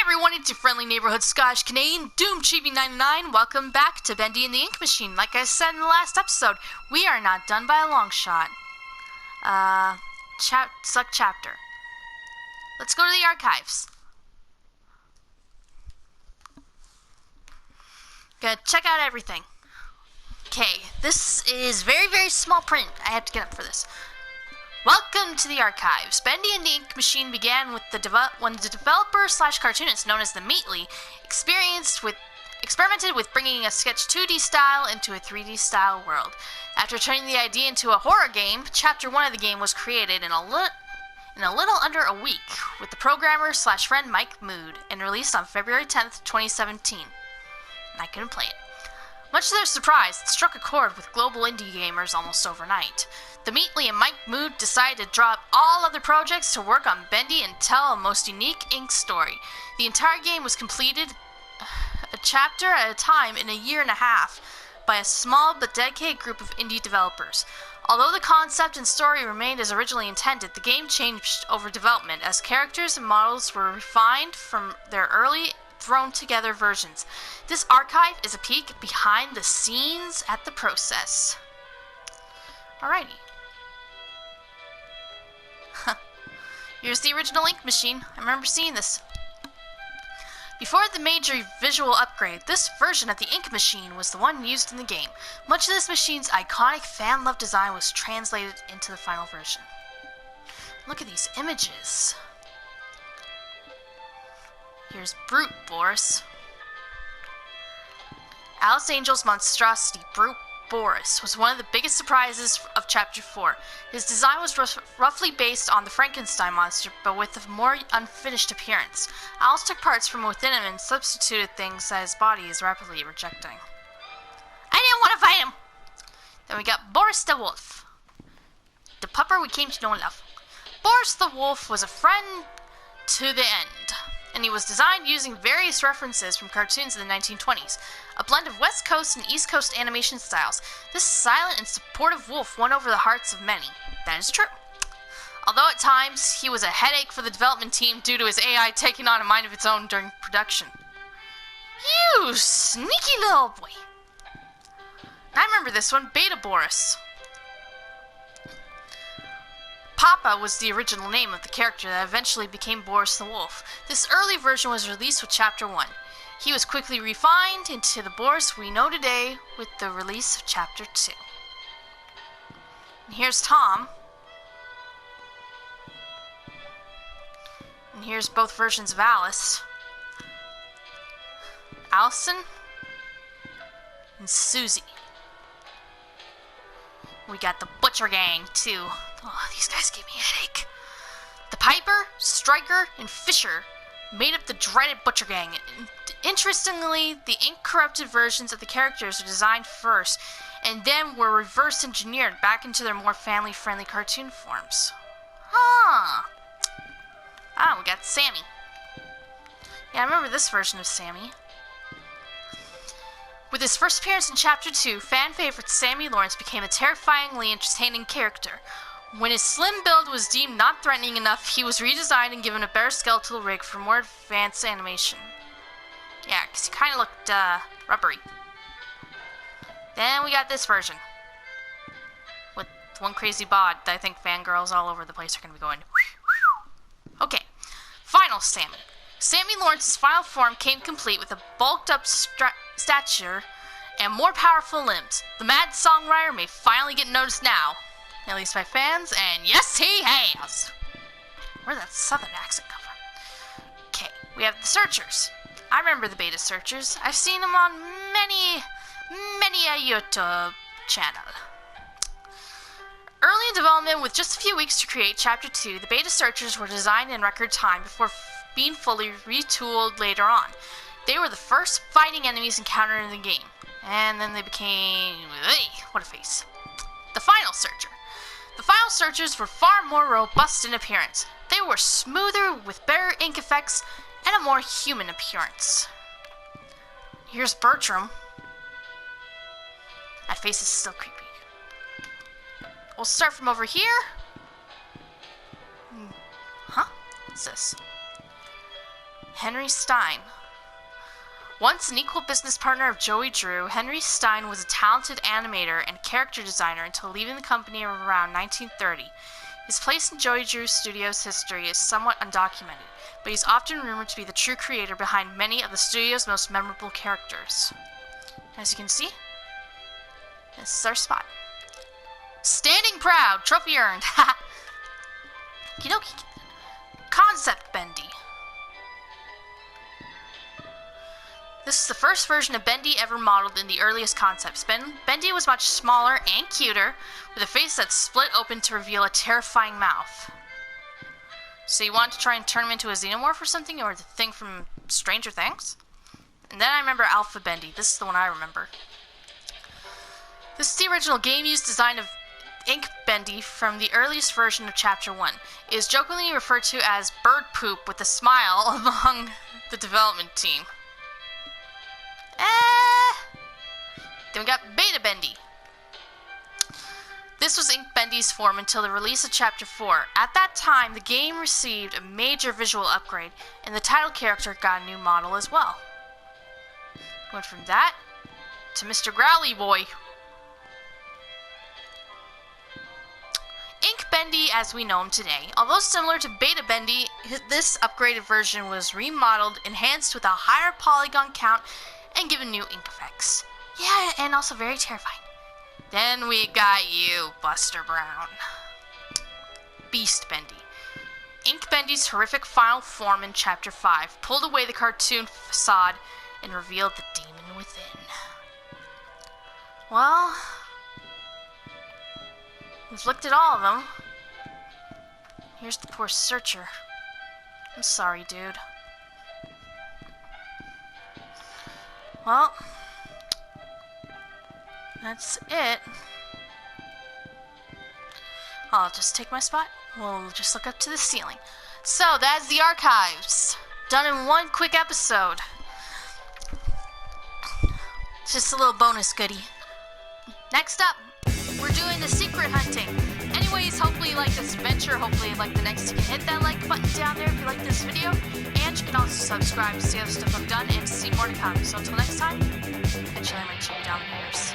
everyone, it's your friendly neighborhood Scottish Canadian, Doom Chibi 99. Welcome back to Bendy and the Ink Machine. Like I said in the last episode, we are not done by a long shot. Select chapter. Let's go to the archives. Gonna check out everything. Okay, this is very, very small print. I had to get up for this. Welcome to the archives. Bendy and the Ink Machine began with when the developer/cartoonist known as the Meatly experimented with bringing a sketch 2D style into a 3D style world. After turning the idea into a horror game, Chapter 1 of the game was created in a little under a week with the programmer/friend Mike Mood and released on February 10th, 2017. And I couldn't play it. Much to their surprise, it struck a chord with global indie gamers almost overnight. The Meatly and Mike Mood decided to drop all other projects to work on Bendy and tell a most unique ink story. The entire game was completed a chapter at a time in a year and a half by a small but dedicated group of indie developers. Although the concept and story remained as originally intended, the game changed over development as characters and models were refined from their early thrown together versions. This archive is a peek behind the scenes at the process. Alrighty. Here's the original ink machine. I remember seeing this. Before the major visual upgrade, this version of the ink machine was the one used in the game. Much of this machine's iconic fan-loved design was translated into the final version. Look at these images. Here's Brute Boris. Alice Angel's monstrosity, Brute Boris, was one of the biggest surprises of Chapter 4. His design was roughly based on the Frankenstein monster, but with a more unfinished appearance. Alice took parts from within him and substituted things that his body is rapidly rejecting. I didn't want to fight him! Then we got Boris the Wolf, the pupper we came to know and love. Boris the Wolf was a friend to the end, and he was designed using various references from cartoons in the 1920s, a blend of West Coast and East Coast animation styles. This silent and supportive wolf won over the hearts of many. That is true. Although at times he was a headache for the development team due to his AI taking on a mind of its own during production. You sneaky little boy. I remember this one, Beta Boris. Papa was the original name of the character that eventually became Boris the Wolf. This early version was released with Chapter 1. He was quickly refined into the Boris we know today with the release of Chapter 2. And here's Tom. And here's both versions of Alice. Allison and Susie. We got the Butcher Gang, too. Oh, these guys gave me a headache. The Piper, Striker, and Fisher made up the dreaded Butcher Gang. Interestingly, the ink-corrupted versions of the characters were designed first, and then were reverse-engineered back into their more family-friendly cartoon forms. We got Sammy. Yeah, I remember this version of Sammy. With his first appearance in Chapter 2, fan favorite Sammy Lawrence became a terrifyingly entertaining character. When his slim build was deemed not threatening enough, he was redesigned and given a better skeletal rig for more advanced animation. Yeah, because he kind of looked, rubbery. Then we got this version. With one crazy bod that I think fangirls all over the place are going to be going, Okay, final Sammy. Sammy Lawrence's final form came complete with a bulked-up stature and more powerful limbs. The mad songwriter may finally get noticed now, at least by fans, and yes, he has! Where'd that southern accent come from? Okay, we have the Searchers. I remember the Beta Searchers. I've seen them on many a YouTube channel. Early in development, with just a few weeks to create Chapter 2, the Beta Searchers were designed in record time before being fully retooled later on. They were the first fighting enemies encountered in the game, and then they became... what a face. The Final Searcher. The Final Searchers were far more robust in appearance. They were smoother, with better ink effects, and a more human appearance. Here's Bertram. That face is still creepy. We'll start from over here. Huh? What's this? Henry Stein. Once an equal business partner of Joey Drew, Henry Stein was a talented animator and character designer until leaving the company around 1930. His place in Joey Drew's studio's history is somewhat undocumented, but he's often rumored to be the true creator behind many of the studio's most memorable characters. As you can see, this is our spot. Standing proud, trophy earned. Kidoki. Concept Bendy. This is the first version of Bendy ever modeled in the earliest concepts. Bendy was much smaller and cuter, with a face that split open to reveal a terrifying mouth. So you wanted to try and turn him into a xenomorph or something, or the thing from Stranger Things? And then I remember Alpha Bendy. This is the one I remember. This is the original game-used design of Ink Bendy from the earliest version of Chapter 1. It is jokingly referred to as bird poop with a smile among the development team. Then we got Beta Bendy. This was Ink Bendy's form until the release of Chapter 4. At that time, the game received a major visual upgrade, and the title character got a new model as well. Went from that to Mr. Growly Boy. Ink Bendy as we know him today. Although similar to Beta Bendy, this upgraded version was remodeled, enhanced with a higher polygon count, and given new ink effects. Yeah, and also very terrifying. Then we got you, Buster Brown. Beast Bendy. Ink Bendy's horrific final form in Chapter 5 pulled away the cartoon facade and revealed the demon within. Well, we've looked at all of them. Here's the poor searcher. I'm sorry, dude. Well, that's it. I'll just take my spot. We'll just look up to the ceiling. So, that's the archives. Done in one quick episode. It's just a little bonus goodie. Next up, we're doing the secret hunting. Anyways, hopefully you like this adventure. Hopefully you like the next. You can hit that like button down there if you like this video. And you can also subscribe to see other stuff I've done and to see more to come. So until next time, catch you later, my Chibi Dominators.